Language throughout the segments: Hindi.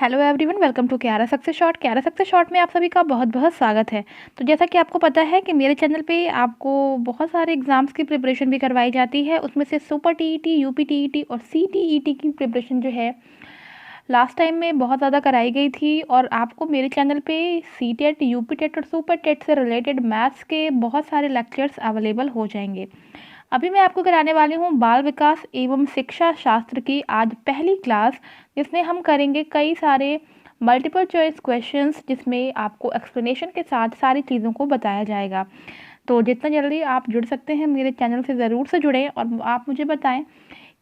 हेलो एवरीवन, वेलकम टू क्यारा सक्सेस शॉर्ट। क्यारा सक्सेस शॉर्ट में आप सभी का बहुत बहुत स्वागत है। तो जैसा कि आपको पता है कि मेरे चैनल पे आपको बहुत सारे एग्ज़ाम्स की प्रिपरेशन भी करवाई जाती है। उसमें से सुपर टीईटी, यूपी टीईटी और सीटीईटी की प्रिपरेशन जो है लास्ट टाइम में बहुत ज़्यादा कराई गई थी। और आपको मेरे चैनल पे सीटेट, यूपी टेट और सुपर टेट से रिलेटेड मैथ्स के बहुत सारे लेक्चर्स अवेलेबल हो जाएंगे। अभी मैं आपको कराने वाली हूँ बाल विकास एवं शिक्षा शास्त्र की आज पहली क्लास, जिसमें हम करेंगे कई सारे मल्टीपल चॉइस क्वेश्चंस, जिसमें आपको एक्सप्लेनेशन के साथ सारी चीज़ों को बताया जाएगा। तो जितना जल्दी आप जुड़ सकते हैं मेरे चैनल से ज़रूर से जुड़ें और आप मुझे बताएं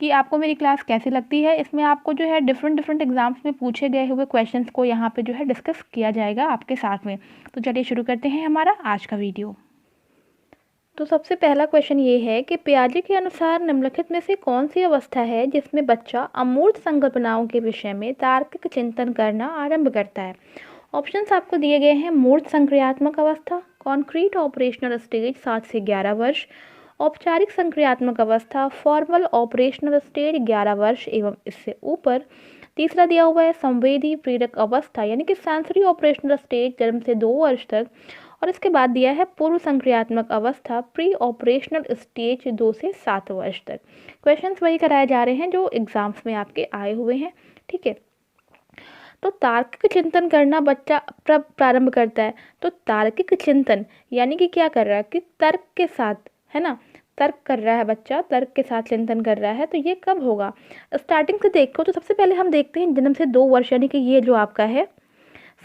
कि आपको मेरी क्लास कैसी लगती है। इसमें आपको जो है डिफरेंट डिफरेंट एग्जाम्स में पूछे गए हुए क्वेश्चंस को यहाँ पे जो है डिस्कस किया जाएगा आपके साथ में। तो चलिए शुरू करते हैं हमारा आज का वीडियो। तो सबसे पहला क्वेश्चन ये है कि पियाजे के अनुसार निम्नलिखित में से कौन सी अवस्था है जिसमें बच्चा अमूर्त संकल्पनाओं के विषय में तार्किक चिंतन करना आरंभ करता है। ऑप्शंस आपको दिए गए हैं। मूर्त संक्रियात्मक अवस्था, कॉन्क्रीट ऑपरेशनल स्टेज 7 से 11 वर्ष, औपचारिक संक्रियात्मक अवस्था, फॉर्मल ऑपरेशनल स्टेज 11 वर्ष एवं इससे ऊपर। तीसरा दिया हुआ है संवेदी प्रेरक अवस्था यानी कि सेंसरी ऑपरेशनल स्टेज जन्म से 2 वर्ष तक। और इसके बाद दिया है पूर्व संक्रियात्मक अवस्था प्री ऑपरेशनल स्टेज 2 से 7 वर्ष तक। क्वेश्चंस वही कराए जा रहे हैं जो एग्जाम्स में आपके आए हुए हैं। ठीक है, तो तार्किक चिंतन करना बच्चा प्रारंभ करता है। तो तार्किक चिंतन यानी कि क्या कर रहा है कि तर्क के साथ, है ना, तर्क कर रहा है बच्चा, तर्क के साथ चिंतन कर रहा है। तो ये कब होगा? स्टार्टिंग से देखो तो सबसे पहले हम देखते हैं जन्म से 2 वर्ष यानी कि ये जो आपका है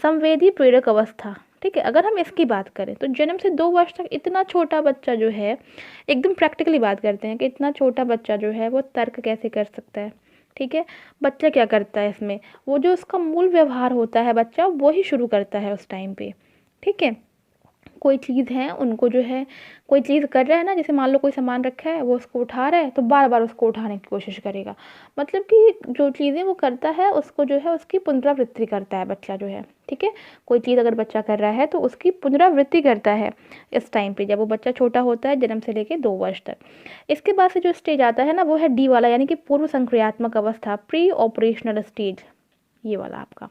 संवेदी प्रेरक अवस्था। ठीक है, अगर हम इसकी बात करें तो जन्म से 2 वर्ष तक इतना छोटा बच्चा जो है, एकदम प्रैक्टिकली बात करते हैं कि इतना छोटा बच्चा जो है वो तर्क कैसे कर सकता है। ठीक है, बच्चा क्या करता है इसमें, वो जो उसका मूल व्यवहार होता है बच्चा वो ही शुरू करता है उस टाइम पे। ठीक है, कोई चीज़ है उनको जो है, कोई चीज़ कर रहा है ना, जैसे मान लो कोई सामान रखा है वो उसको उठा रहा है तो बार बार उसको उठाने की कोशिश करेगा। मतलब कि जो चीज़ें वो करता है उसको जो है उसकी पुनरावृत्ति करता है बच्चा जो है। ठीक है, कोई चीज़ अगर बच्चा कर रहा है तो उसकी पुनरावृत्ति करता है इस टाइम पे, जब वो बच्चा छोटा होता है जन्म से लेके 2 वर्ष तक। इसके बाद से जो स्टेज आता है ना वो है डी वाला यानी कि पूर्व संक्रियात्मक अवस्था प्री ऑपरेशनल स्टेज, ये वाला आपका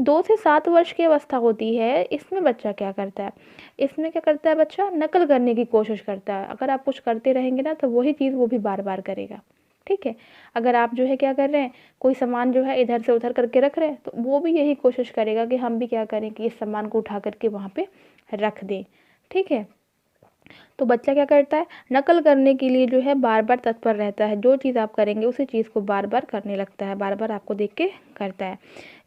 2 से 7 वर्ष की अवस्था होती है। इसमें बच्चा क्या करता है, इसमें क्या करता है बच्चा नकल करने की कोशिश करता है। अगर आप कुछ करते रहेंगे ना तो वही चीज़ वो भी बार बार करेगा। ठीक है, अगर आप जो है क्या कर रहे हैं, कोई सामान जो है इधर से उधर करके रख रहे हैं तो वो भी यही कोशिश करेगा कि हम भी क्या करें कि इस सामान को उठा करके वहाँ पे रख दें। ठीक है, तो बच्चा क्या करता है, नकल करने के लिए जो है बार बार तत्पर रहता है। जो चीज़ आप करेंगे उसी चीज़ को बार बार करने लगता है, बार बार आपको देख के करता है।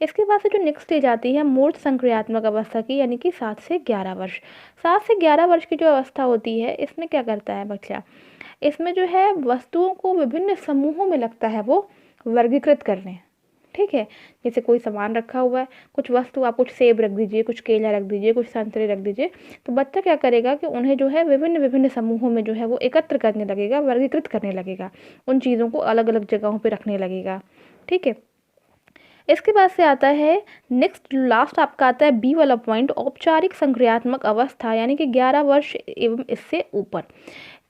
इसके बाद से जो नेक्स्ट स्टेज आती है मूर्त संक्रियात्मक अवस्था की यानी कि 7 से 11 वर्ष। 7 से 11 वर्ष की जो अवस्था होती है इसमें क्या करता है बच्चा, इसमें जो है वस्तुओं को विभिन्न समूहों में लगता है वो वर्गीकृत करने। ठीक है, जैसे कोई सामान रखा हुआ है, कुछ वस्तु, आप कुछ सेब रख दीजिए, कुछ केला रख दीजिए, कुछ संतरे रख दीजिए, तो बच्चा क्या करेगा कि उन्हें जो है विभिन्न विभिन्न समूहों में जो है वो एकत्र करने लगेगा, वर्गीकृत करने लगेगा, उन चीज़ों को अलग अलग जगहों पे रखने लगेगा। ठीक है, इसके बाद से आता है नेक्स्ट लास्ट आपका आता है बी वाला पॉइंट, औपचारिक संक्रियात्मक अवस्था यानी कि 11 वर्ष एवं इससे ऊपर।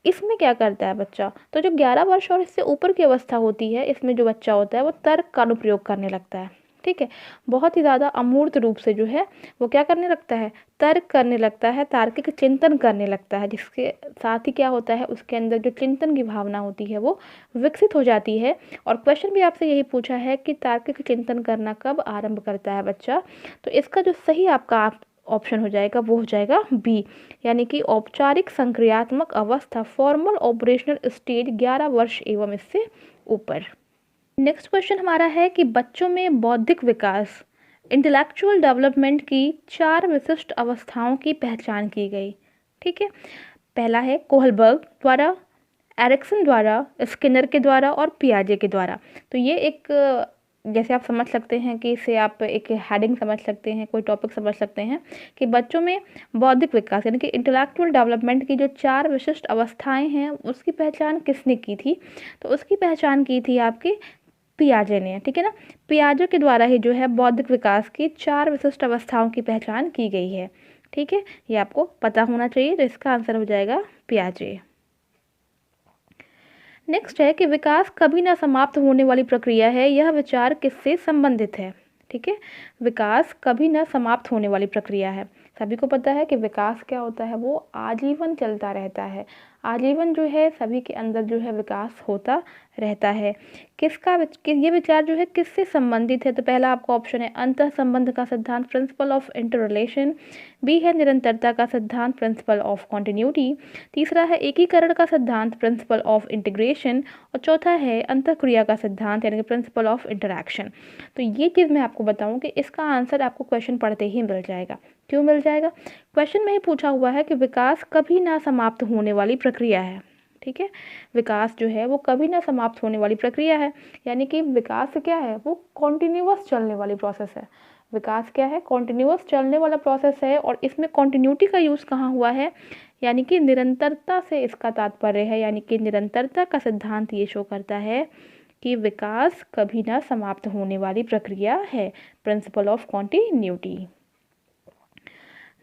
इसमें क्या करता है बच्चा, तो जो 11 वर्ष और इससे ऊपर की अवस्था होती है इसमें जो बच्चा होता है वो तर्क का अनुप्रयोग करने लगता है। ठीक है, बहुत ही ज़्यादा अमूर्त रूप से जो है वो क्या करने लगता है, तर्क करने लगता है, तार्किक चिंतन करने लगता है, जिसके साथ ही क्या होता है उसके अंदर जो चिंतन की भावना होती है वो विकसित हो जाती है। और क्वेश्चन भी आपसे यही पूछा है कि तार्किक चिंतन करना कब आरंभ करता है बच्चा, तो इसका जो सही आपका ऑप्शन हो जाएगा वो हो जाएगा बी, यानी कि औपचारिक संक्रियात्मक अवस्था फॉर्मल ऑपरेशनल स्टेज 11 वर्ष एवं इससे ऊपर। नेक्स्ट क्वेश्चन हमारा है कि बच्चों में बौद्धिक विकास इंटेलेक्चुअल डेवलपमेंट की 4 विशिष्ट अवस्थाओं की पहचान की गई। ठीक है, पहला है कोहलबर्ग द्वारा, एरिक्सन द्वारा, स्किनर के द्वारा और पियाजे के द्वारा। तो ये एक जैसे आप समझ सकते हैं कि इसे आप एक हेडिंग समझ सकते हैं, कोई टॉपिक समझ सकते हैं कि बच्चों में बौद्धिक विकास यानी कि इंटेलेक्चुअल डेवलपमेंट की जो 4 विशिष्ट अवस्थाएं हैं उसकी पहचान किसने की थी, तो उसकी पहचान की थी आपकी पियाजे ने। ठीक है ना, पियाजे के द्वारा ही जो है बौद्धिक विकास की 4 विशिष्ट अवस्थाओं की पहचान की गई है। ठीक है, ये आपको पता होना चाहिए, तो इसका आंसर हो जाएगा पियाजे। नेक्स्ट है कि विकास कभी ना समाप्त होने वाली प्रक्रिया है, यह विचार किससे संबंधित है। ठीक है। विकास कभी न समाप्त होने वाली प्रक्रिया है। सभी को पता है कि विकास क्या होता है, वो आजीवन चलता रहता है। आजीवन जो है सभी के अंदर जो है विकास होता रहता है। ये विचार जो है किससे संबंधित है? तो पहला आपका ऑप्शन है अंतः संबंध का सिद्धांत, प्रिंसिपल ऑफ इंटर रिलेशन। बी है निरंतरता का सिद्धांत, प्रिंसिपल ऑफ कॉन्टिन्यूटी। तीसरा है एकीकरण का सिद्धांत, प्रिंसिपल ऑफ इंटीग्रेशन। और चौथा है अंतःक्रिया का सिद्धांत यानी कि प्रिंसिपल ऑफ इंटरैक्शन। तो ये चीज़ मैं आपको बताऊं कि इसका आंसर आपको क्वेश्चन पढ़ते ही मिल जाएगा। क्यों मिल जाएगा? क्वेश्चन में ही पूछा हुआ है कि विकास कभी ना समाप्त होने वाली प्रक्रिया है। ठीक है, विकास जो है वो कभी ना समाप्त होने वाली प्रक्रिया है, यानी कि विकास क्या है, वो कॉन्टिन्यूअस चलने वाली प्रोसेस है। विकास क्या है? कॉन्टिन्यूअस चलने वाला प्रोसेस है। और इसमें कॉन्टिन्यूटी का यूज़ कहाँ हुआ है? यानी कि निरंतरता से इसका तात्पर्य है, यानी कि निरंतरता का सिद्धांत ये शो करता है कि विकास कभी ना समाप्त होने वाली प्रक्रिया है, प्रिंसिपल ऑफ कॉन्टिन्यूटी।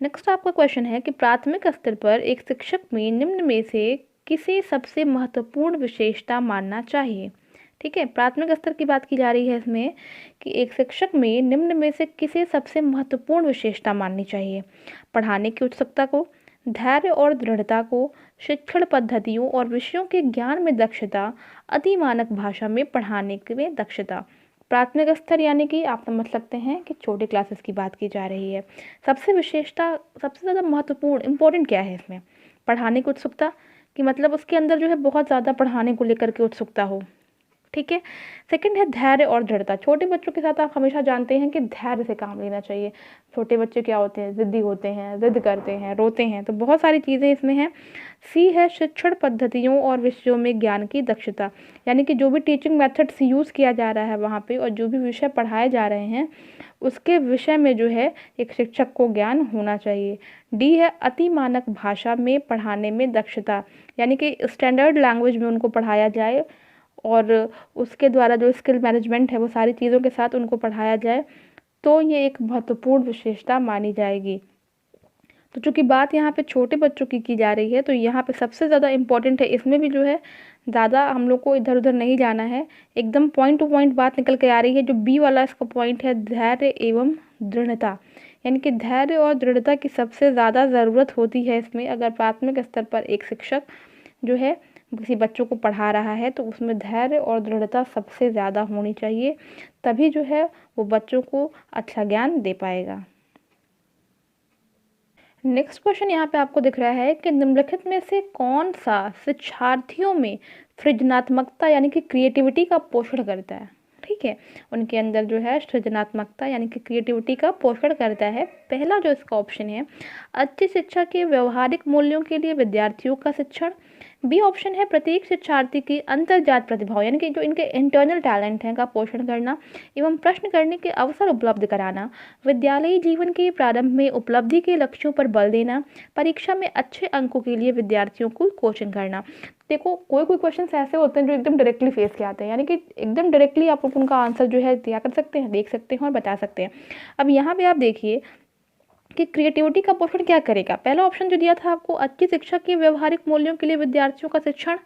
नेक्स्ट आपका क्वेश्चन है कि प्राथमिक स्तर पर एक शिक्षक में निम्न में से किसे सबसे महत्वपूर्ण विशेषता मानना चाहिए? ठीक है, प्राथमिक स्तर की बात की जा रही है इसमें कि एक शिक्षक में निम्न में से किसे सबसे महत्वपूर्ण विशेषता माननी चाहिए? पढ़ाने की उत्सुकता को, धैर्य और दृढ़ता को, शिक्षण पद्धतियों और विषयों के ज्ञान में दक्षता, अति मानक भाषा में पढ़ाने में दक्षता। प्राथमिक स्तर यानी कि आप समझ सकते हैं कि छोटे क्लासेस की बात की जा रही है। सबसे विशेषता, सबसे ज़्यादा महत्वपूर्ण इंपॉर्टेंट क्या है इसमें? पढ़ाने की उत्सुकता, कि मतलब उसके अंदर जो है बहुत ज़्यादा पढ़ाने को लेकर के उत्सुकता हो। ठीक है। सेकंड है धैर्य और दृढ़ता। छोटे बच्चों के साथ आप हमेशा जानते हैं कि धैर्य से काम लेना चाहिए। छोटे बच्चे क्या होते हैं? ज़िद्दी होते हैं, ज़िद करते हैं, रोते हैं, तो बहुत सारी चीज़ें इसमें हैं। सी है शिक्षण पद्धतियों और विषयों में ज्ञान की दक्षता, यानी कि जो भी टीचिंग मेथड्स यूज़ किया जा रहा है वहाँ पे और जो भी विषय पढ़ाए जा रहे हैं उसके विषय में जो है एक शिक्षक को ज्ञान होना चाहिए। डी है अति मानक भाषा में पढ़ाने में दक्षता, यानी कि स्टैंडर्ड लैंग्वेज में उनको पढ़ाया जाए और उसके द्वारा जो स्किल मैनेजमेंट है वो सारी चीज़ों के साथ उनको पढ़ाया जाए, तो ये एक महत्वपूर्ण विशेषता मानी जाएगी। तो चूँकि बात यहाँ पे छोटे बच्चों की जा रही है तो यहाँ पे सबसे ज़्यादा इम्पोर्टेंट है, इसमें भी जो है ज़्यादा हम लोग को इधर उधर नहीं जाना है, एकदम पॉइंट टू पॉइंट बात निकल के आ रही है। जो बी वाला इसका पॉइंट है धैर्य एवं दृढ़ता, यानी कि धैर्य और दृढ़ता की सबसे ज़्यादा ज़रूरत होती है इसमें। अगर प्राथमिक स्तर पर एक शिक्षक जो है किसी बच्चों को पढ़ा रहा है तो उसमें धैर्य और दृढ़ता सबसे ज़्यादा होनी चाहिए, तभी जो है वो बच्चों को अच्छा ज्ञान दे पाएगा। नेक्स्ट क्वेश्चन यहाँ पे आपको दिख रहा है कि निम्नलिखित में से कौन सा शिक्षार्थियों में सृजनात्मकता यानी कि क्रिएटिविटी का पोषण करता है? ठीक है, उनके अंदर जो है सृजनात्मकता यानी कि क्रिएटिविटी का पोषण करता है। पहला जो इसका ऑप्शन है अच्छी शिक्षा के व्यवहारिक मूल्यों के लिए विद्यार्थियों का शिक्षण। बी ऑप्शन है प्रत्येक शिक्षार्थी की अंतर्जात प्रतिभाओं यानी कि जो इनके इंटरनल टैलेंट हैं का पोषण करना एवं प्रश्न करने के अवसर उपलब्ध कराना। विद्यालयी जीवन के प्रारंभ में उपलब्धि के लक्ष्यों पर बल देना। परीक्षा में अच्छे अंकों के लिए विद्यार्थियों को कोचिंग करना। देखो कोई कोई क्वेश्चन ऐसे होते हैं जो एकदम डायरेक्टली फेस के आते हैं, यानी कि एकदम डायरेक्टली आप उनका आंसर जो है दिया कर सकते हैं, देख सकते हैं और बता सकते हैं। अब यहाँ पे आप देखिए कि क्रिएटिविटी का पोषण क्या करेगा। पहला ऑप्शन जो दिया था आपको अच्छी शिक्षा के व्यवहारिक मूल्यों के लिए विद्यार्थियों का शिक्षण,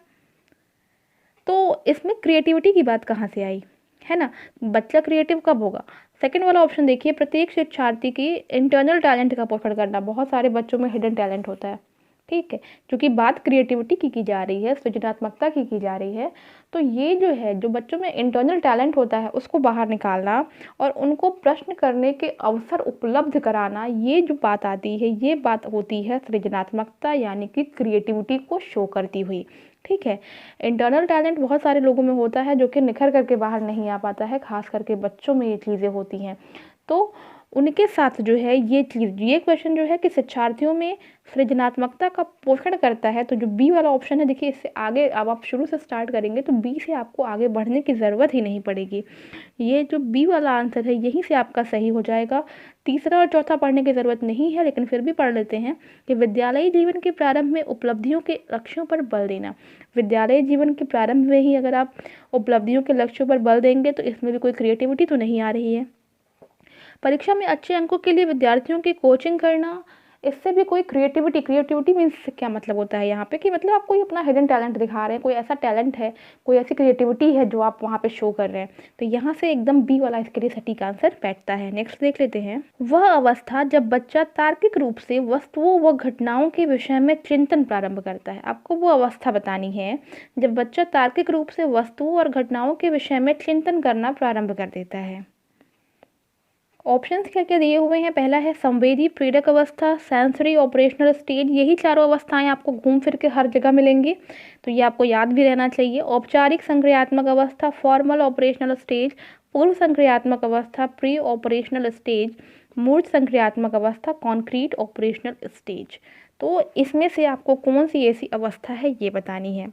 तो इसमें क्रिएटिविटी की बात कहाँ से आई, है ना? बच्चा क्रिएटिव कब होगा? सेकंड वाला ऑप्शन देखिए प्रत्येक शिक्षार्थी की इंटरनल टैलेंट का पोषण करना। बहुत सारे बच्चों में हिडन टैलेंट होता है, ठीक है, क्योंकि बात क्रिएटिविटी की जा रही है, सृजनात्मकता की जा रही है, तो ये जो है जो बच्चों में इंटरनल टैलेंट होता है उसको बाहर निकालना और उनको प्रश्न करने के अवसर उपलब्ध कराना, ये जो बात आती है ये बात होती है सृजनात्मकता यानी कि क्रिएटिविटी को शो करती हुई। ठीक है, इंटरनल टैलेंट बहुत सारे लोगों में होता है जो कि निखर करके बाहर नहीं आ पाता है, खास करके बच्चों में ये चीज़ें होती हैं। तो उनके साथ जो है ये चीज़, ये क्वेश्चन जो है कि शिक्षार्थियों में सृजनात्मकता का पोषण करता है, तो जो बी वाला ऑप्शन है देखिए इससे आगे अब आप शुरू से स्टार्ट करेंगे तो बी से आपको आगे बढ़ने की ज़रूरत ही नहीं पड़ेगी। ये जो बी वाला आंसर है यहीं से आपका सही हो जाएगा। तीसरा और चौथा पढ़ने की ज़रूरत नहीं है, लेकिन फिर भी पढ़ लेते हैं कि विद्यालयी जीवन के प्रारंभ में उपलब्धियों के लक्ष्यों पर बल देना। विद्यालयी जीवन के प्रारंभ में ही अगर आप उपलब्धियों के लक्ष्यों पर बल देंगे तो इसमें भी कोई क्रिएटिविटी तो नहीं आ रही है। परीक्षा में अच्छे अंकों के लिए विद्यार्थियों की कोचिंग करना, इससे भी कोई क्रिएटिविटी मीन्स क्या मतलब होता है यहाँ पे कि मतलब आप कोई अपना हिडन टैलेंट दिखा रहे हैं, कोई ऐसा टैलेंट है, कोई ऐसी क्रिएटिविटी है जो आप वहाँ पे शो कर रहे हैं। तो यहाँ से एकदम बी वाला इसके लिए सटीक आंसर बैठता है। नेक्स्ट देख लेते हैं, वह अवस्था जब बच्चा तार्किक रूप से वस्तुओं व घटनाओं के विषय में चिंतन प्रारंभ करता है। आपको वो अवस्था बतानी है जब बच्चा तार्किक रूप से वस्तुओं और घटनाओं के विषय में चिंतन करना प्रारंभ कर देता है। ऑप्शंस क्या क्या दिए हुए हैं, पहला है संवेदी प्रेरक अवस्था, सेंसरी ऑपरेशनल स्टेज। यही चारों अवस्थाएं आपको घूम फिर के हर जगह मिलेंगी, तो ये आपको याद भी रहना चाहिए। औपचारिक संक्रियात्मक अवस्था, फॉर्मल ऑपरेशनल स्टेज, पूर्व संक्रियात्मक अवस्था, प्री ऑपरेशनल स्टेज, मूर्त संक्रियात्मक अवस्था, कॉन्क्रीट ऑपरेशनल स्टेज। तो इसमें से आपको कौन सी ऐसी अवस्था है ये बतानी है।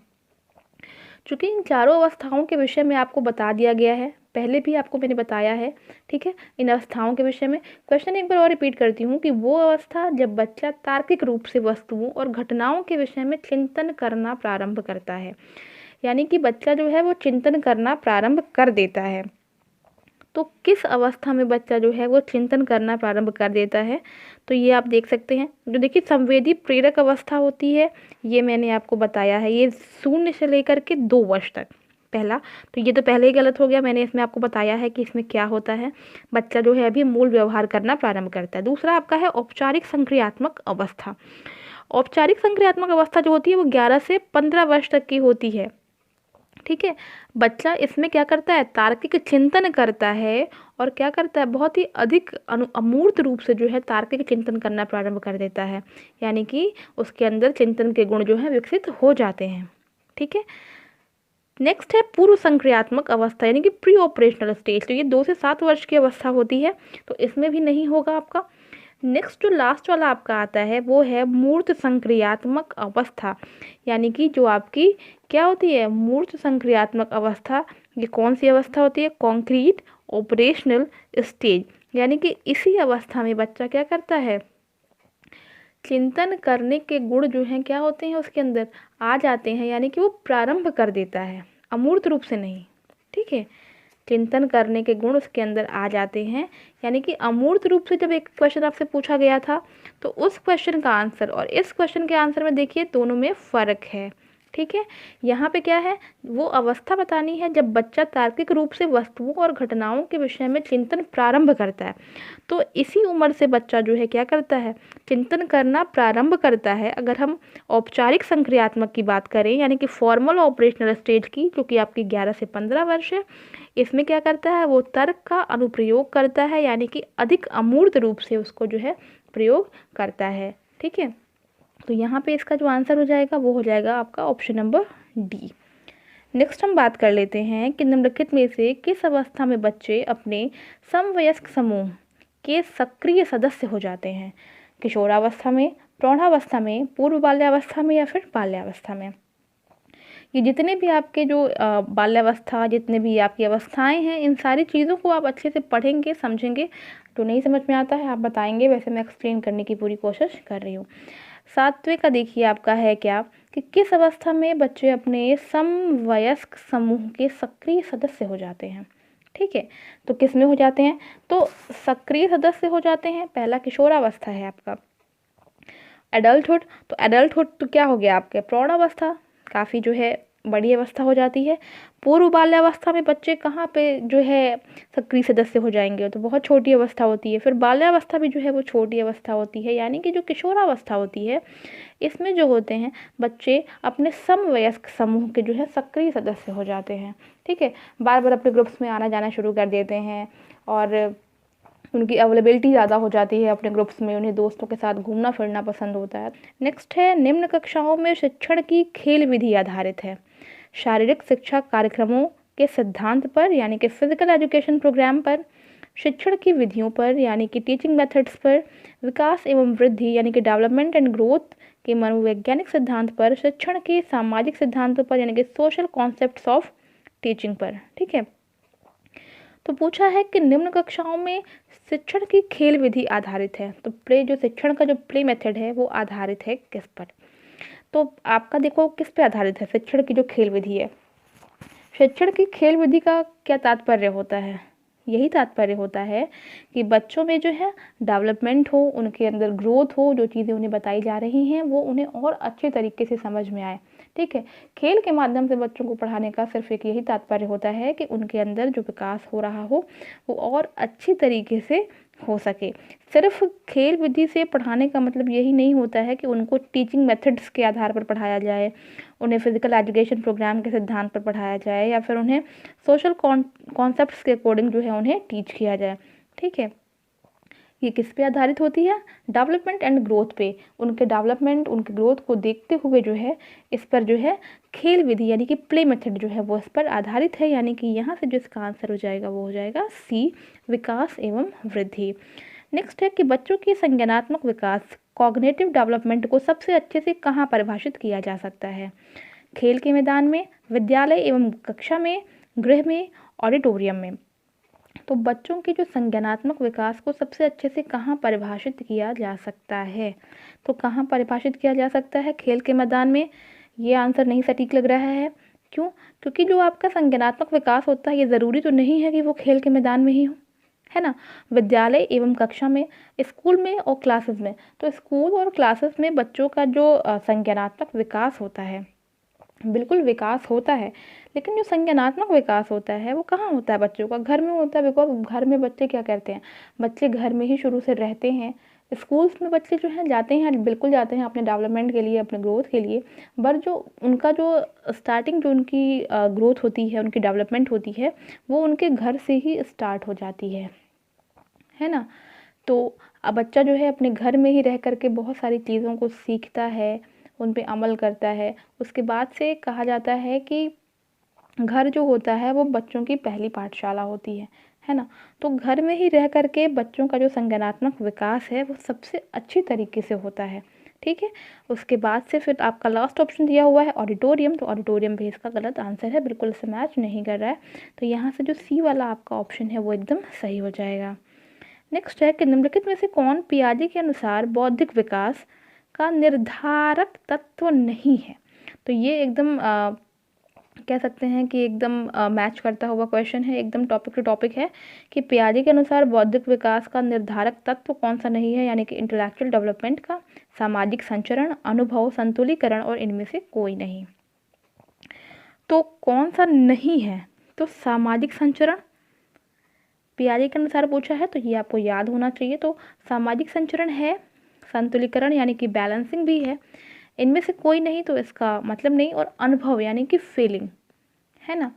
चूँकि इन चारों अवस्थाओं के विषय में आपको बता दिया गया है, पहले भी आपको मैंने बताया है, ठीक है, इन अवस्थाओं के विषय में। क्वेश्चन एक बार और रिपीट करती हूँ कि वो अवस्था जब बच्चा तार्किक रूप से वस्तुओं और घटनाओं के विषय में चिंतन करना प्रारंभ करता है, यानी कि बच्चा जो है वो चिंतन करना प्रारंभ कर देता है। तो किस अवस्था में बच्चा जो है वो चिंतन करना प्रारंभ कर देता है, तो ये आप देख सकते हैं। जो देखिए संवेदी प्रेरक अवस्था होती है, ये मैंने आपको बताया है, ये 0 से लेकर के 2 वर्ष तक। पहला तो ये तो पहले ही गलत हो गया, मैंने इसमें आपको बताया है कि इसमें क्या होता है, बच्चा जो है अभी मूल व्यवहार करना प्रारंभ करता है। दूसरा आपका है औपचारिक संक्रियात्मक अवस्था। औपचारिक संक्रियात्मक अवस्था जो होती है वो 11 से 15 वर्ष तक की होती है, ठीक है। बच्चा इसमें क्या करता है, तार्किक चिंतन करता है, और क्या करता है, बहुत ही अधिक अमूर्त रूप से जो है तार्किक चिंतन करना प्रारंभ कर देता है, यानी कि उसके अंदर चिंतन के गुण जो है विकसित हो जाते हैं, ठीक है। नेक्स्ट है पूर्व संक्रियात्मक अवस्था, यानी कि प्री ऑपरेशनल स्टेज। तो ये 2 से 7 वर्ष की अवस्था होती है, तो इसमें भी नहीं होगा आपका। नेक्स्ट जो लास्ट वाला आपका आता है वो है मूर्त संक्रियात्मक अवस्था, यानी कि जो आपकी क्या होती है, मूर्त संक्रियात्मक अवस्था। ये कौन सी अवस्था होती है, कॉन्क्रीट ऑपरेशनल स्टेज, यानी कि इसी अवस्था में बच्चा क्या करता है, चिंतन करने के गुण जो हैं क्या होते हैं उसके अंदर आ जाते हैं, यानी कि वो प्रारंभ कर देता है, अमूर्त रूप से नहीं, ठीक है। चिंतन करने के गुण उसके अंदर आ जाते हैं, यानी कि अमूर्त रूप से। जब एक क्वेश्चन आपसे पूछा गया था तो उस क्वेश्चन का आंसर और इस क्वेश्चन के आंसर में देखिए दोनों में फ़र्क है, ठीक है। यहाँ पे क्या है, वो अवस्था बतानी है जब बच्चा तार्किक रूप से वस्तुओं और घटनाओं के विषय में चिंतन प्रारंभ करता है। तो इसी उम्र से बच्चा जो है क्या करता है, चिंतन करना प्रारंभ करता है। अगर हम औपचारिक संक्रियात्मक की बात करें, यानी कि फॉर्मल ऑपरेशनल स्टेज की, जो कि आपकी 11 से 15 वर्ष है, इसमें क्या करता है, वो तर्क का अनुप्रयोग करता है, यानी कि अधिक अमूर्त रूप से उसको जो है प्रयोग करता है, ठीक है। तो यहाँ पे इसका जो आंसर हो जाएगा वो हो जाएगा आपका ऑप्शन नंबर डी। नेक्स्ट हम बात कर लेते हैं कि निम्नलिखित में से किस अवस्था में बच्चे अपने समवयस्क समूह के सक्रिय सदस्य हो जाते हैं, किशोरावस्था में, प्रौढ़ावस्था में, पूर्व बाल्यावस्था में, या फिर बाल्यावस्था में। ये जितने भी आपके जो बाल्यावस्था, जितने भी आपकी अवस्थाएं हैं, इन सारी चीज़ों को आप अच्छे से पढ़ेंगे, समझेंगे। जो नहीं समझ में आता है आप बताएंगे, वैसे मैं एक्सप्लेन करने की पूरी कोशिश कर रही हूँ। 7वें का देखिए आपका है क्या, कि किस अवस्था में बच्चे अपने समवयस्क समूह के सक्रिय सदस्य हो जाते हैं, ठीक है। तो किस में हो जाते हैं, तो सक्रिय सदस्य हो जाते हैं। पहला किशोरावस्था है आपका, एडल्टहुड। तो एडल्टहुड तो क्या हो गया आपके, प्रौढ़ावस्था, काफ़ी जो है बड़ी अवस्था हो जाती है। पूर्व बाल्यावस्था में बच्चे कहाँ पे जो है सक्रिय सदस्य हो जाएंगे, तो बहुत छोटी अवस्था होती है। फिर बाल्यावस्था भी जो है वो छोटी अवस्था होती है, यानी कि जो किशोरावस्था होती है इसमें जो होते हैं बच्चे अपने समवयस्क समूह के जो है सक्रिय सदस्य हो जाते हैं, ठीक है। बार बार अपने ग्रुप्स में आना जाना शुरू कर देते हैं, और उनकी अवेलेबिलिटी ज़्यादा हो जाती है अपने ग्रुप्स में, उन्हें दोस्तों के साथ घूमना फिरना पसंद होता है। नेक्स्ट है, निम्न कक्षाओं में शिक्षण की खेल विधि आधारित है। शारीरिक शिक्षा कार्यक्रमों के सिद्धांत पर, यानी कि फिजिकल एजुकेशन प्रोग्राम पर, शिक्षण की विधियों पर, यानी कि टीचिंग मेथड्स पर, विकास एवं वृद्धि, यानी कि डेवलपमेंट एंड ग्रोथ के मनोवैज्ञानिक सिद्धांत पर, शिक्षण के सामाजिक सिद्धांतों पर, यानी कि सोशल कॉन्सेप्ट्स ऑफ टीचिंग पर, ठीक है। तो पूछा है कि निम्न कक्षाओं में शिक्षण की खेल विधि आधारित है, तो प्ले जो शिक्षण का जो प्ले मेथड है वो आधारित है किस पर। तो आपका देखो किस पे आधारित है, शिक्षण की जो खेल विधि है। शिक्षण की खेल विधि का क्या तात्पर्य होता है, यही तात्पर्य होता है कि बच्चों में जो है डेवलपमेंट हो, उनके अंदर ग्रोथ हो, जो चीज़ें उन्हें बताई जा रही हैं वो उन्हें और अच्छे तरीके से समझ में आए। ठीक है, खेल के माध्यम से बच्चों को पढ़ाने का सिर्फ एक यही तात्पर्य होता है कि उनके अंदर जो विकास हो रहा हो वो और अच्छी तरीके से हो सके। सिर्फ खेल विधि से पढ़ाने का मतलब यही नहीं होता है कि उनको टीचिंग मेथड्स के आधार पर पढ़ाया जाए, उन्हें फिजिकल एजुकेशन प्रोग्राम के सिद्धांत पर पढ़ाया जाए या फिर उन्हें सोशल कॉन्सेप्ट्स के अकॉर्डिंग जो है उन्हें टीच किया जाए। ठीक है, ये किस पे आधारित होती है? डेवलपमेंट एंड ग्रोथ पे। उनके डेवलपमेंट, उनके ग्रोथ को देखते हुए जो है इस पर जो है खेल विधि यानी कि प्ले मेथड जो है वो इस पर आधारित है। यानी कि यहाँ से जो इसका आंसर हो जाएगा वो हो जाएगा सी, विकास एवं वृद्धि। नेक्स्ट है कि बच्चों की संज्ञानात्मक विकास, कॉग्निटिव डेवलपमेंट को सबसे अच्छे से कहाँ परिभाषित किया जा सकता है? खेल के मैदान में, विद्यालय एवं कक्षा में, गृह में, ऑडिटोरियम में। तो बच्चों के जो संज्ञानात्मक विकास को सबसे अच्छे से कहाँ परिभाषित किया जा सकता है? तो कहाँ परिभाषित किया जा सकता है? खेल के मैदान में। ये आंसर नहीं सटीक लग रहा है। क्यों? क्योंकि जो आपका संज्ञानात्मक विकास होता है ये ज़रूरी तो नहीं है कि वो खेल के मैदान में ही हो, है ना। विद्यालय एवं कक्षा में, स्कूल में और क्लासेस में। तो स्कूल और क्लासेस में बच्चों का जो संज्ञानात्मक विकास होता है, बिल्कुल विकास होता है, लेकिन जो संज्ञानात्मक विकास होता है वो कहाँ होता है बच्चों का? घर में होता है। बिकॉज घर में बच्चे क्या करते हैं, बच्चे घर में ही शुरू से रहते हैं। स्कूल्स में बच्चे जो हैं जाते हैं, बिल्कुल जाते हैं अपने डेवलपमेंट के लिए, अपने ग्रोथ के लिए, बट जो उनका जो स्टार्टिंग जो उनकी ग्रोथ होती है, उनकी डेवलपमेंट होती है वो उनके घर से ही स्टार्ट हो जाती है ना। तो अब बच्चा जो है अपने घर में ही रह करके बहुत सारी चीज़ों को सीखता है, उन पे अमल करता है। उसके बाद से कहा जाता है कि घर जो होता है वो बच्चों की पहली पाठशाला होती है ना। तो घर में ही रह करके बच्चों का जो संज्ञानात्मक विकास है वो सबसे अच्छी तरीके से होता है। ठीक है, उसके बाद से फिर आपका लास्ट ऑप्शन दिया हुआ है ऑडिटोरियम। तो ऑडिटोरियम भी इसका गलत आंसर है, बिल्कुल इससे मैच नहीं कर रहा है। तो यहाँ से जो सी वाला आपका ऑप्शन है वो एकदम सही हो जाएगा। नेक्स्ट है कि निम्नलिखित में से कौन पियाजे के अनुसार बौद्धिक विकास का निर्धारक तत्व नहीं है? तो ये एकदम कह सकते हैं कि एकदम मैच करता हुआ क्वेश्चन है, एकदम टॉपिक टू टॉपिक है कि पियाजे के अनुसार बौद्धिक विकास का निर्धारक तत्व कौन सा नहीं है, यानी कि इंटेलेक्चुअल डेवलपमेंट का, सामाजिक संचरण, अनुभव, संतुलीकरण और इनमें से कोई नहीं। तो कौन सा नहीं है? तो सामाजिक संचरण पियाजे के अनुसार पूछा है, तो ये आपको याद होना चाहिए। तो सामाजिक संचरण है, संतुलीकरण यानी कि बैलेंसिंग भी है, इनमें से कोई नहीं तो इसका मतलब नहीं। और अनुभव यानी कि फीलिंग, है ना,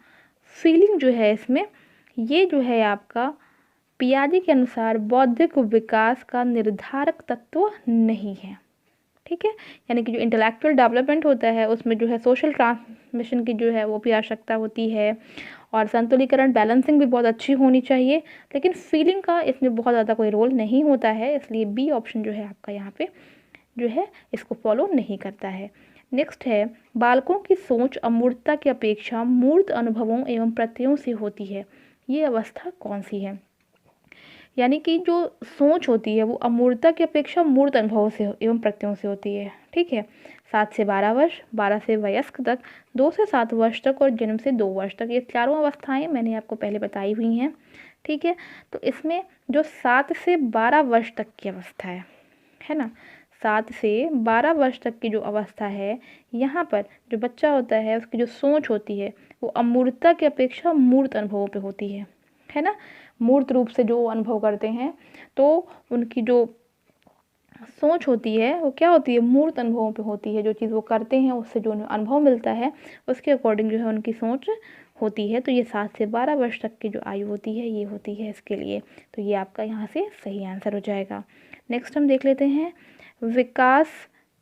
फीलिंग जो है इसमें, ये जो है आपका पियाजे के अनुसार बौद्धिक विकास का निर्धारक तत्व नहीं है। ठीक है, यानी कि जो इंटेलेक्चुअल डेवलपमेंट होता है उसमें जो है सोशल ट्रांसमिशन की जो है वो भी आवश्यकता होती है, और संतुलीकरण बैलेंसिंग भी बहुत अच्छी होनी चाहिए, लेकिन फीलिंग का इसमें बहुत ज़्यादा कोई रोल नहीं होता है। इसलिए बी ऑप्शन जो है आपका यहाँ पे जो है इसको फॉलो नहीं करता है। नेक्स्ट है, बालकों की सोच अमूर्तता की अपेक्षा मूर्त अनुभवों एवं प्रत्ययों से होती है, ये अवस्था कौन सी है? यानी कि जो सोच होती है वो अमूर्तता की अपेक्षा मूर्त अनुभवों से एवं प्रत्ययों से होती है। ठीक है, 7 से 12 वर्ष, 12 से वयस्क तक, 2 से 7 वर्ष तक और जन्म से 2 वर्ष तक, ये चारों अवस्थाएं मैंने आपको पहले बताई हुई हैं। ठीक है, तो इसमें जो 7 से 12 वर्ष तक की अवस्था है ना, 7 से 12 वर्ष तक की जो अवस्था है, यहाँ पर जो बच्चा होता है उसकी जो सोच होती है वो अमूर्तता की अपेक्षा मूर्त अनुभवों पे होती है ना। मूर्त रूप से जो अनुभव करते हैं तो उनकी जो सोच होती है वो क्या होती है, मूर्त अनुभवों पे होती है। जो चीज़ वो करते हैं उससे जो उन्हें अनुभव मिलता है उसके अकॉर्डिंग जो है उनकी सोच होती है। तो ये 7 से 12 वर्ष तक की जो आयु होती है ये होती है इसके लिए। तो ये आपका यहाँ से सही आंसर हो जाएगा। नेक्स्ट हम देख लेते हैं, विकास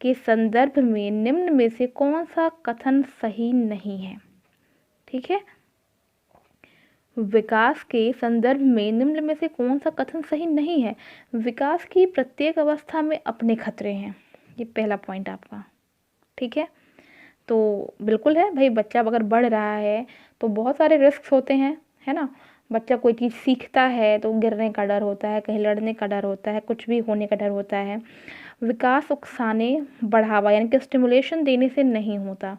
के संदर्भ में निम्न में से कौन सा कथन सही नहीं है? ठीक है, विकास के संदर्भ में निम्न में से कौन सा कथन सही नहीं है? विकास की प्रत्येक अवस्था में अपने खतरे हैं, ये पहला पॉइंट आपका। ठीक है, तो बिल्कुल है भाई, बच्चा अगर बढ़ रहा है तो बहुत सारे रिस्क होते हैं, है ना। बच्चा कोई चीज़ सीखता है तो गिरने का डर होता है, कहीं लड़ने का डर होता है, कुछ भी होने का डर होता है। विकास उकसाने, बढ़ावा यानी कि स्टिमुलेशन देने से नहीं होता।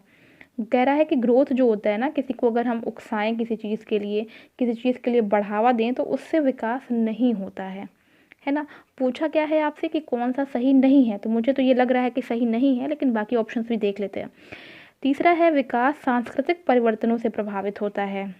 कह रहा है कि ग्रोथ जो होता है ना, किसी को अगर हम उकसाएँ किसी चीज़ के लिए, किसी चीज़ के लिए बढ़ावा दें तो उससे विकास नहीं होता है ना? पूछा क्या है आपसे कि कौन-सा सही नहीं है, तो मुझे तो ये लग रहा है कि सही नहीं है, लेकिन बाकी ऑप्शंस भी देख लेते हैं। तीसरा है विकास सांस्कृतिक परिवर्तनों से प्रभावित होता है।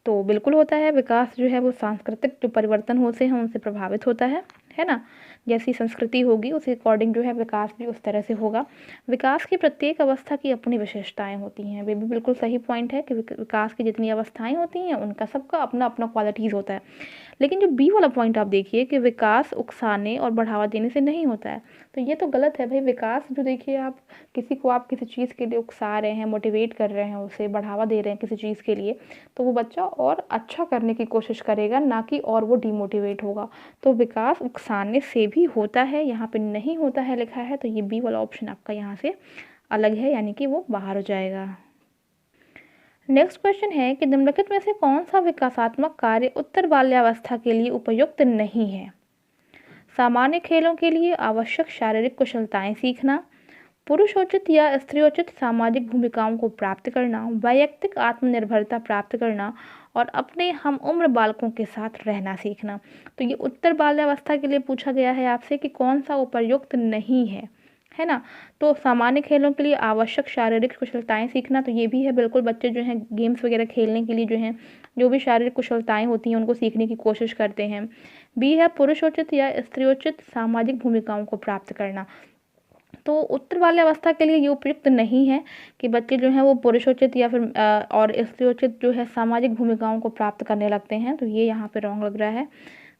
तो बिल्कुल होता है, विकास जो है वो सांस्कृतिक जो परिवर्तन होते हैं उनसे प्रभावित होता है ना? जैसी संस्कृति होगी उसी अकॉर्डिंग जो है विकास भी उस तरह से होगा। विकास की प्रत्येक अवस्था की अपनी विशेषताएँ होती हैं, ये भी बिल्कुल सही पॉइंट है कि विकास की जितनी अवस्थाएँ होती हैं उनका सबका अपना-अपना क्वालिटीज़ होता है। लेकिन जो बी वाला पॉइंट आप देखिए कि विकास उकसाने और बढ़ावा देने से नहीं होता है, तो ये तो गलत है भई। विकास जो देखिए आप किसी चीज़ के लिए उकसा रहे हैं, मोटिवेट कर रहे हैं, उसे बढ़ावा दे रहे हैं किसी चीज़ के लिए, तो वो बच्चा और अच्छा करने की कोशिश करेगा, ना कि और वो डिमोटिवेट होगा। तो विकास उकसाने से भी होता है, यहाँ पे नहीं होता है लिखा है, तो ये बी वाला ऑप्शन आपका यहाँ से अलग है, यानी कि वो बाहर हो जाएगा। नेक्स्ट क्वेश्चन है कि निम्नलिखित में से कौन सा विकासात्मक कार्य उत्तर बाल्यावस्था के लिए उपयुक्त नहीं है? सामान्य खेलों के लिए आवश्यक शारीरिक कुशलताएं सीखना, पुरुषोचित या स्त्रियोचित सामाजिक भूमिकाओं को प्राप्त करना, वैयक्तिक आत्मनिर्भरता प्राप्त करना और अपने हम उम्र बालकों के साथ रहना सीखना। तो ये उत्तर बाल्यावस्था के लिए पूछा गया है आपसे कि कौन सा उपयुक्त नहीं है ना? तो सामान्य खेलों के लिए आवश्यक शारीरिक कुशलताएं सीखना, तो ये भी है बिल्कुल। बच्चे जो हैं गेम्स वगैरह खेलने के लिए जो हैं जो भी शारीरिक कुशलताएं होती हैं उनको सीखने की कोशिश करते हैं। बी है पुरुषोचित या स्त्रियोचित सामाजिक भूमिकाओं को प्राप्त करना। तो उत्तर वाले अवस्था के लिए ये उपयुक्त नहीं है कि बच्चे जो हैं वो पुरुषोचित या फिर और स्त्रियोचित जो है सामाजिक भूमिकाओं को प्राप्त करने लगते हैं, तो ये यहाँ पे रॉन्ग लग रहा है।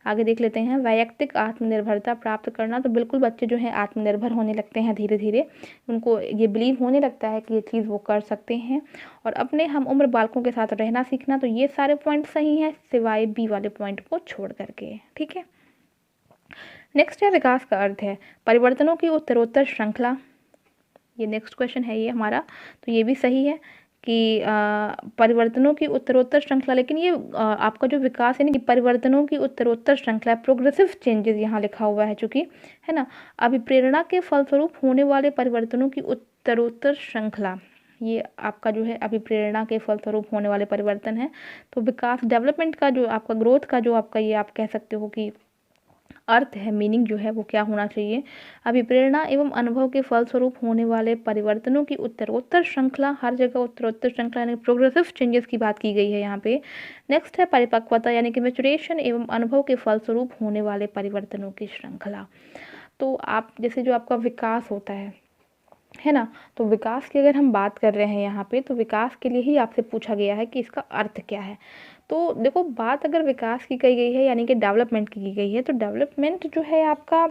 आगे देख लेते हैं, वैयक्तिक आत्मनिर्भरता प्राप्त करना, तो बिल्कुल बच्चे जो हैं आत्मनिर्भर होने लगते हैं धीरे-धीरे। उनको ये बिलीव होने लगता है कि ये चीज़ वो कर सकते हैं। और अपने हम उम्र बालकों के साथ रहना सीखना, तो ये सारे पॉइंट सही हैं सिवाय बी वाले पॉइंट को छोड़ कर के, ठीक है? नेक्स्ट है विकास का अर्थ है परिवर्तनों की उत्तरोत्तर श्रृंखला। ये नेक्स्ट क्वेश्चन है ये हमारा, तो ये भी सही है कि परिवर्तनों की उत्तरोत्तर श्रृंखला, लेकिन ये आपका जो विकास है ना कि परिवर्तनों की उत्तरोत्तर श्रृंखला, प्रोग्रेसिव चेंजेस यहाँ लिखा हुआ है चूँकि, है ना? अभिप्रेरणा के फलस्वरूप होने वाले परिवर्तनों की उत्तरोत्तर श्रृंखला, ये आपका जो है अभिप्रेरणा के फलस्वरूप होने वाले परिवर्तन है। तो विकास डेवलपमेंट का जो आपका ग्रोथ का जो आपका ये आप कह सकते हो कि अर्थ है, मीनिंग जो है वो क्या होना चाहिए? अभिप्रेरणा एवं अनुभव के फलस्वरूप होने वाले परिवर्तनों की उत्तरोत्तर श्रृंखला, हर जगह उत्तरोत्तर श्रृंखला यानी प्रोग्रेसिव चेंजेस की बात की गई है यहाँ पे। नेक्स्ट है परिपक्वता यानी कि मैच्योरेशन एवं अनुभव के फलस्वरूप होने वाले परिवर्तनों की श्रृंखला। तो आप जैसे जो आपका विकास होता है ना? तो विकास की अगर हम बात कर रहे हैं यहाँ पे, तो विकास के लिए ही आपसे पूछा गया है कि इसका अर्थ क्या है? तो देखो, बात अगर विकास की कही गई है यानी कि डेवलपमेंट की गई है, तो डेवलपमेंट जो है आपका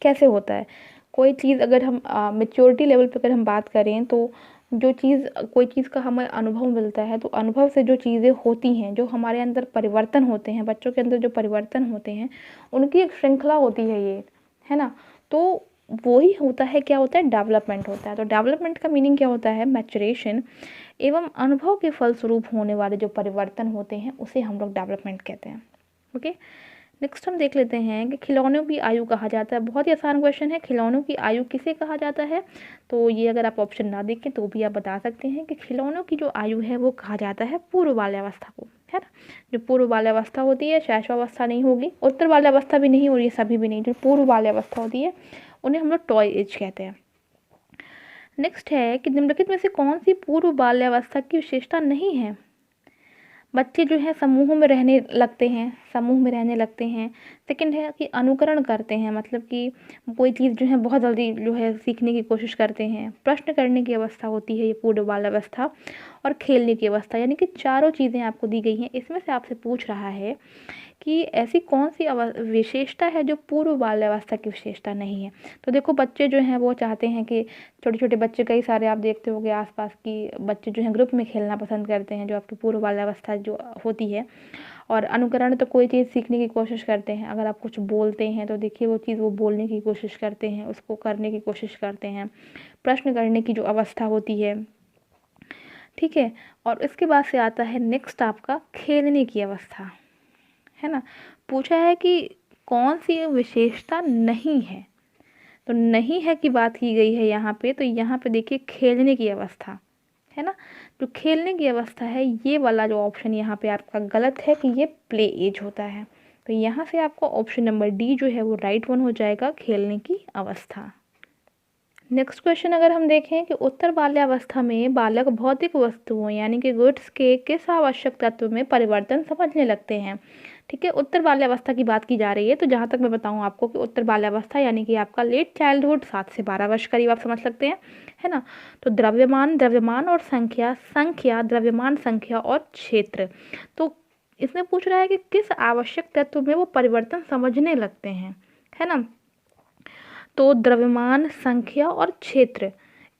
कैसे होता है? कोई चीज़ अगर हम मैच्योरिटी लेवल पे अगर हम बात करें, तो जो चीज़ कोई चीज़ का हमें अनुभव मिलता है, तो अनुभव से जो चीज़ें होती हैं, जो हमारे अंदर परिवर्तन होते हैं, बच्चों के अंदर जो परिवर्तन होते हैं, उनकी एक श्रृंखला होती है ये, है ना? तो वो ही होता है, क्या होता है? डेवलपमेंट होता है। तो डेवलपमेंट का मीनिंग क्या होता है? मैच्योरेशन एवं अनुभव के फलस्वरूप होने वाले जो परिवर्तन होते हैं, उसे हम लोग डेवलपमेंट कहते हैं। ओके, नेक्स्ट हम देख लेते हैं कि खिलौनों की आयु कहा जाता है। बहुत ही आसान क्वेश्चन है, खिलौनों की आयु किसे कहा जाता है? तो ये अगर आप ऑप्शन ना देखें तो भी आप बता सकते हैं कि खिलौनों की जो आयु है वो कहा जाता है पूर्व बाल्यावस्था को, है ना? जो पूर्व बाल्यावस्था होती है, शैशवावस्था नहीं होगी, उत्तर बाल्यावस्था भी नहीं और ये सभी भी नहीं, जो पूर्व बाल्यावस्था होती है उन्हें हम लोग टॉय एज कहते हैं। नेक्स्ट है कि निम्नलिखित में से कौन सी पूर्व बाल्यावस्था की विशेषता नहीं है? बच्चे जो है समूहों में रहने लगते हैं, समूह में रहने लगते हैं। सेकंड है कि अनुकरण करते हैं, मतलब कि कोई चीज़ जो है बहुत जल्दी जो है सीखने की कोशिश करते हैं। प्रश्न करने की अवस्था होती है ये पूर्व बाल्यावस्था, और खेलने की अवस्था, यानी कि चारों चीज़ें आपको दी गई हैं। इसमें से आपसे पूछ रहा है कि ऐसी कौन सी विशेषता है जो पूर्व बाल्यावस्था की विशेषता नहीं है? तो देखो, बच्चे जो हैं वो चाहते हैं कि छोटे-छोटे बच्चे कई सारे आप देखते होंगे आस-पास की बच्चे जो हैं ग्रुप में खेलना पसंद करते हैं, जो आपकी पूर्व बाल्यावस्था जो होती है। और अनुकरण तो कोई चीज़ सीखने की कोशिश करते हैं। अगर आप कुछ बोलते हैं तो देखिए वो चीज़ वो बोलने की कोशिश करते हैं, उसको करने की कोशिश करते हैं। प्रश्न करने की जो अवस्था होती है, ठीक है? और इसके बाद से आता है नेक्स्ट आपका खेलने की अवस्था, है ना? पूछा है कि कौन सी विशेषता नहीं है? तो नहीं है की बात की गई है यहाँ पे, तो यहाँ पे देखिए खेलने की अवस्था है ना, जो खेलने की अवस्था है ये वाला जो ऑप्शन यहाँ पे आपका गलत है कि ये प्ले एज होता है। तो यहाँ से आपको ऑप्शन नंबर डी जो है वो राइट वन हो जाएगा, खेलने की अवस्था। नेक्स्ट क्वेश्चन अगर हम देखें कि उत्तर बाल्यावस्था में बालक भौतिक वस्तुओं यानी कि गुड्स के किस आवश्यक तत्व में परिवर्तन समझने लगते हैं। ठीक है, उत्तर बाल्यावस्था की बात की जा रही है। तो जहाँ तक मैं बताऊँ आपको कि उत्तर बाल्यावस्था यानी कि आपका लेट चाइल्डहुड 7 से 12 वर्ष करीब आप समझ सकते हैं, है ना। तो द्रव्यमान, द्रव्यमान और संख्या, संख्या, द्रव्यमान, संख्या और क्षेत्र। तो इसमें पूछ रहा है कि किस आवश्यक तत्व में वो परिवर्तन समझने लगते हैं, है ना। तो द्रव्यमान, संख्या और क्षेत्र,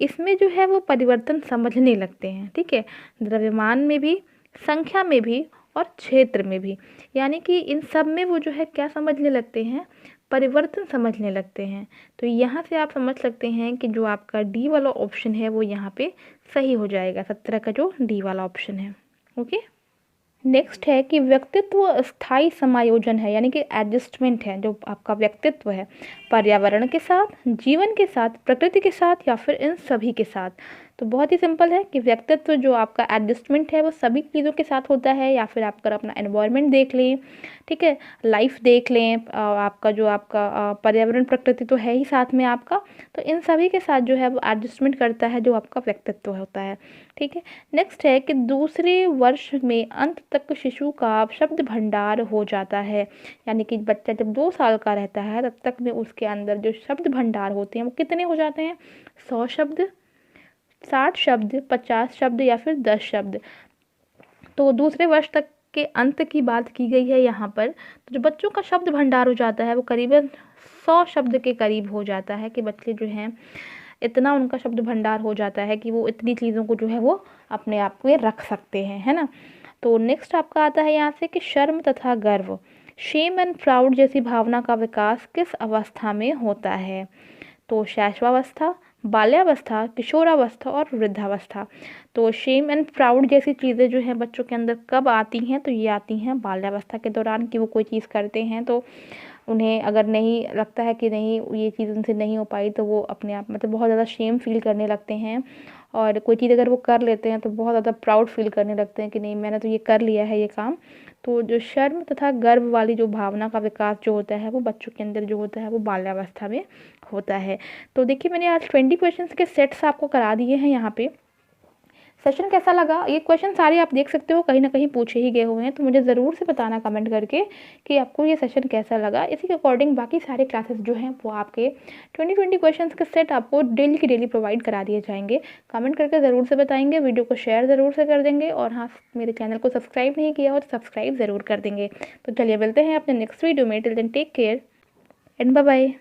इसमें जो है वो परिवर्तन समझने लगते हैं। ठीक है, द्रव्यमान में भी, संख्या में भी और क्षेत्र में भी, यानी कि इन सब में वो जो है क्या समझने लगते हैं, परिवर्तन समझने लगते हैं। तो यहाँ से आप समझ सकते हैं कि जो आपका डी वाला ऑप्शन है वो यहाँ पे सही हो जाएगा, 17 का जो डी वाला ऑप्शन है। ओके, नेक्स्ट है कि व्यक्तित्व स्थायी समायोजन है, यानी कि एडजस्टमेंट है। जो आपका व्यक्तित्व है पर्यावरण के साथ, जीवन के साथ, प्रकृति के साथ या फिर इन सभी के साथ। तो बहुत ही सिंपल है कि व्यक्तित्व जो आपका एडजस्टमेंट है वो सभी चीज़ों के साथ होता है, या फिर आप अगर अपना एनवायरनमेंट देख लें, ठीक है, लाइफ देख लें, आपका जो आपका पर्यावरण, प्रकृति तो है ही साथ में आपका, तो इन सभी के साथ जो है वो एडजस्टमेंट करता है जो आपका व्यक्तित्व होता है। ठीक है, नेक्स्ट है कि दूसरे वर्ष में अंत तक शिशु का शब्द भंडार हो जाता है, यानी कि बच्चा जब 2 साल का रहता है तब तक में उसके अंदर जो शब्द भंडार होते हैं वो कितने हो जाते हैं, 100 शब्द, 60 शब्द, 50 शब्द या फिर 10 शब्द। तो दूसरे वर्ष तक के अंत की बात की गई है यहाँ पर। तो जो बच्चों का शब्द भंडार हो जाता है वो करीबन 100 शब्द के करीब हो जाता है, कि बच्चे जो हैं इतना उनका शब्द भंडार हो जाता है कि वो इतनी चीज़ों को जो है वो अपने आप में रख सकते हैं, है ना। तो नेक्स्ट आपका आता है यहाँ से कि शर्म तथा गर्व, शेम एंड प्राउड जैसी भावना का विकास किस अवस्था में होता है। तो शैशवावस्था, बाल्यावस्था, किशोरावस्था और वृद्धावस्था। तो शेम एंड प्राउड जैसी चीज़ें जो हैं बच्चों के अंदर कब आती हैं, तो ये आती हैं बाल्यावस्था के दौरान, कि वो कोई चीज़ करते हैं तो उन्हें अगर नहीं लगता है कि नहीं ये चीज़ उनसे नहीं हो पाई, तो वो अपने आप मतलब बहुत ज़्यादा शेम फील करने लगते हैं, और कोई चीज़ अगर वो कर लेते हैं तो बहुत ज़्यादा प्राउड फील करने लगते हैं कि नहीं मैंने तो ये कर लिया है ये काम। तो जो शर्म तथा गर्व वाली जो भावना का विकास जो होता है वो बच्चों के अंदर जो होता है वो बाल्यावस्था में होता है। तो देखिए मैंने आज 20 क्वेश्चंस के सेट्स आपको करा दिए हैं यहाँ पे। सेशन कैसा लगा, ये क्वेश्चन सारे आप देख सकते हो कहीं ना कहीं पूछे ही गए हुए हैं, तो मुझे ज़रूर से बताना कमेंट करके कि आपको ये सेशन कैसा लगा। इसी के अकॉर्डिंग बाकी सारे क्लासेस जो हैं वो आपके 20 क्वेश्चंस के सेट आपको डेली की डेली प्रोवाइड करा दिए जाएंगे। कमेंट करके ज़रूर से बताएंगे, वीडियो को शेयर ज़रूर से कर देंगे, और हाँ मेरे चैनल को सब्सक्राइब नहीं किया हो तो सब्सक्राइब ज़रूर कर देंगे। तो चलिए मिलते हैं अपने नेक्स्ट वीडियो में, till then take care and bye bye.